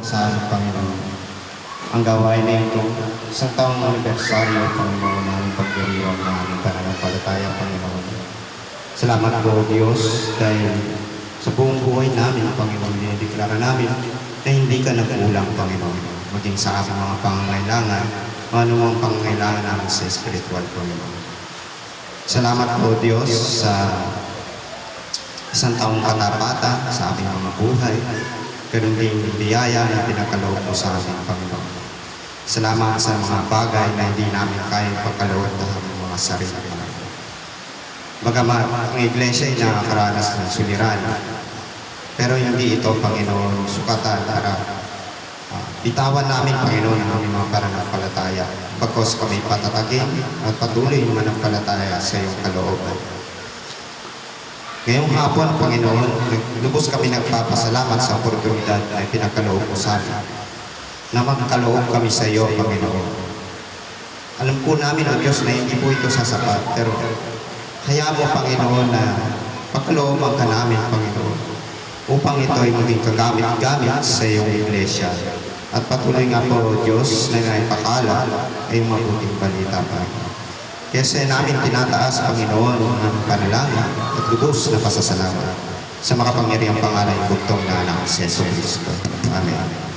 Sa aming Panginoon, ang gawain na ito, isang taong anibersaryo, Panginoon, ng aming pagdiriwang ng aming pananampalataya, Panginoon. Salamat po, Diyos, dahil sa buong buhay namin, Panginoon, dinideklara namin na hindi ka nagkulang, Panginoon, maging sa aming mga pangangailangan, anumang pangangailangan namin sa spiritual, Panginoon. Salamat po, Diyos, sa isang taong katapatan sa aming mga buhay, ganun din biyaya na pinakaloob mo sa aming Panginoon. Salamat sa mga bagay na hindi namin kayang pagkaloob ng aming mga sarili. Bagamat ang iglesia ay nakakaranas ng suliranin, pero hindi ito, Panginoon, sukatan para bitawan namin, Panginoon, ang aming mga pananampalataya, bagkos kami patatagin at patuloy manampalataya sa iyong kalooban. Ngayong hapon, Panginoon, lubos kami nagpapasalamat sa oportunidad na pinagkaloob mo sa amin, na magkaloob kami sa iyo, Panginoon. Alam po namin, O Diyos, na hindi po ito sasapat, pero hayaan mo, Panginoon, na pagkalooban ka namin, Panginoon, upang ito ay maging kagamit-gamit sa iyong iglesia. At patuloy nga po, Diyos, na naipakala ay mabuting balita, Panginoon. Kaya sa namin tinataas, Panginoon, ang panalangin at lubos na pasasalamat sa makapangyarihang pangalan ng bugtong na anak si Jesu Cristo. Amen.